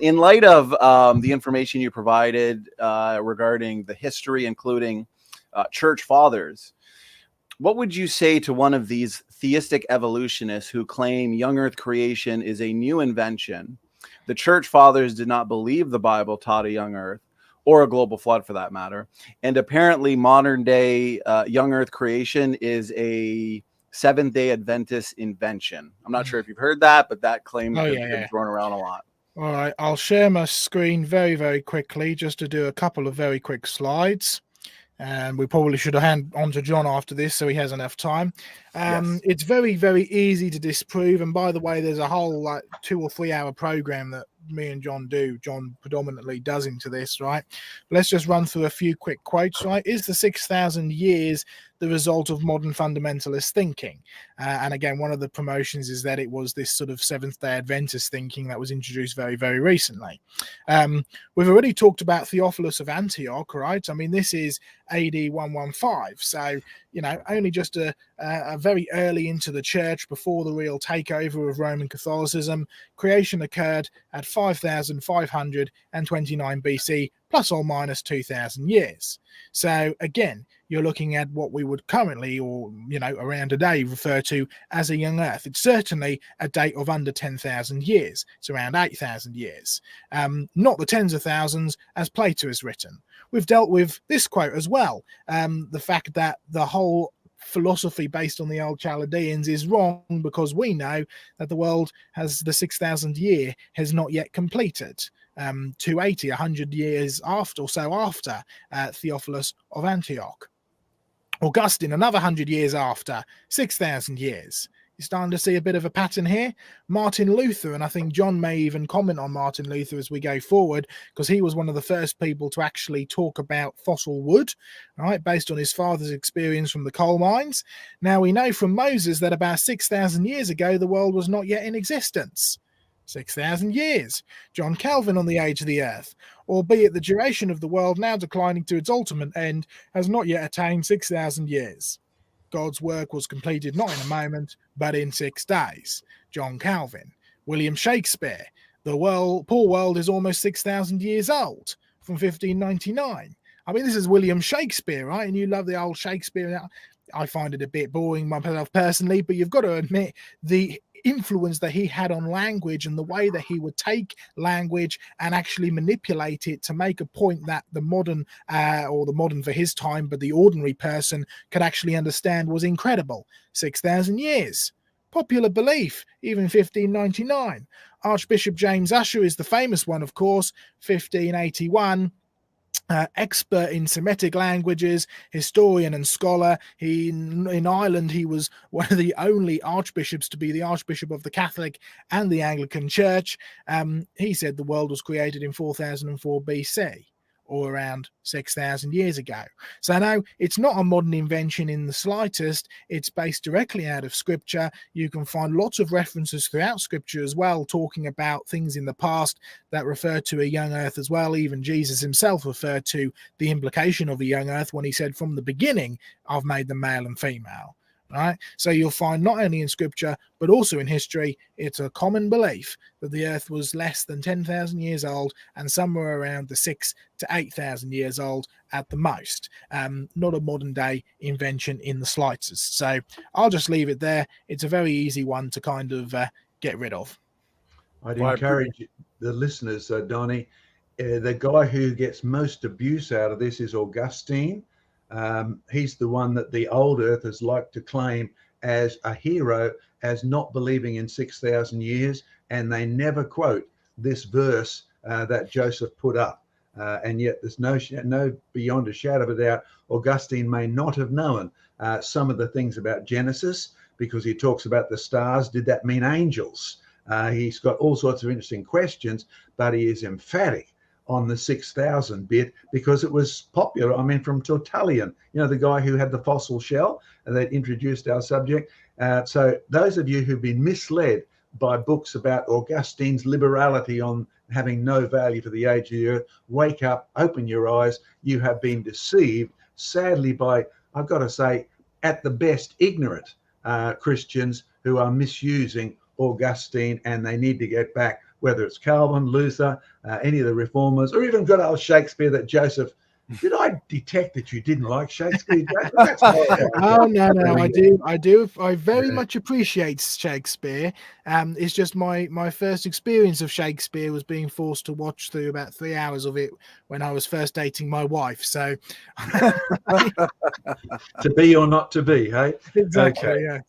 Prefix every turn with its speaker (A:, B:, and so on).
A: in light of the information you provided regarding the history, including church fathers, what would you say to one of these theistic evolutionists who claim young earth creation is a new invention? The church fathers did not believe the Bible taught a young earth, or a global flood for that matter. And apparently modern day young earth creation is a Seventh-day Adventist invention. I'm not sure if you've heard that, but that claim has been thrown around a lot.
B: All right, I'll share my screen very, very quickly just to do a couple of very quick slides. And we probably should have hand on to John after this so he has enough time.
A: Yes.
B: It's very, very easy to disprove. And by the way, there's a whole 2 or 3 hour program that me and John do. John predominantly does into this, right? Let's just run through a few quick quotes, right? Is the 6,000 years the result of modern fundamentalist thinking? And again, one of the promotions is that it was this sort of Seventh-day Adventist thinking that was introduced very, very recently. We've already talked about Theophilus of Antioch, right? I mean, this is AD 115. So, only just a very early into the church, before the real takeover of Roman Catholicism. Creation occurred at 5,529 BC, plus or minus 2,000 years. So again, you're looking at what we would currently, or around today, refer to as a young earth. It's certainly a date of under 10,000 years. It's around 8,000 years. Not the tens of thousands as Plato has written. We've dealt with this quote as well. The fact that the whole philosophy based on the old Chaldeans is wrong, because we know that the world has the 6,000 year has not yet completed. 280, 100 years after Theophilus of Antioch. Augustine, another 100 years after, 6,000 years. You're starting to see a bit of a pattern here. Martin Luther, and I think John may even comment on Martin Luther as we go forward, because he was one of the first people to actually talk about fossil wood, right, based on his father's experience from the coal mines. Now, we know from Moses that about 6,000 years ago, the world was not yet in existence. 6,000 years. John Calvin on the age of the earth, albeit the duration of the world, now declining to its ultimate end, has not yet attained 6,000 years. God's work was completed not in a moment, but in 6 days. John Calvin. William Shakespeare. The poor world is almost 6,000 years old, from 1599. I mean, this is William Shakespeare, right? And you love the old Shakespeare. I find it a bit boring myself personally, but you've got to admit the influence that he had on language, and the way that he would take language and actually manipulate it to make a point that the modern for his time, but the ordinary person could actually understand, was incredible. 6,000 years. Popular belief, even 1599. Archbishop James Ussher is the famous one, of course, 1581. Expert in Semitic languages, historian and scholar. In Ireland, he was one of the only archbishops to be the archbishop of the Catholic and the Anglican Church. He said the world was created in 4004 BC, or around 6,000 years ago. So no, it's not a modern invention in the slightest. It's based directly out of Scripture. You can find lots of references throughout Scripture as well, talking about things in the past that refer to a young earth as well. Even Jesus himself referred to the implication of a young earth when he said, from the beginning, I've made them male and female. Right? So you'll find not only in Scripture, but also in history, it's a common belief that the earth was less than 10,000 years old, and somewhere around the 6,000 to 8,000 years old at the most. Not a modern day invention in the slightest. So I'll just leave it there. It's a very easy one to kind of get rid of.
C: I'd encourage the listeners, Donnie, the guy who gets most abuse out of this is Augustine. He's the one that the old earthers like to claim as a hero, as not believing in 6,000 years, and they never quote this verse that Joseph put up. And yet there's no beyond a shadow of a doubt, Augustine may not have known some of the things about Genesis, because he talks about the stars. Did that mean angels? He's got all sorts of interesting questions, but he is emphatic on the 6,000 bit, because it was popular. I mean, from Tertullian, the guy who had the fossil shell and that introduced our subject. So those of you who've been misled by books about Augustine's liberality on having no value for the age of the earth, wake up, open your eyes. You have been deceived, sadly, by, I've got to say, at the best, ignorant Christians who are misusing Augustine, and they need to get back whether it's Calvin, Luther, any of the reformers, or even good old Shakespeare that Joseph. Did I detect that you didn't like Shakespeare? That's horrible.
B: Oh no, I do. I very much appreciate Shakespeare. It's just my first experience of Shakespeare was being forced to watch through about 3 hours of it when I was first dating my wife. So
C: To be or not to be, hey?
B: exactly,
C: Okay.
B: yeah.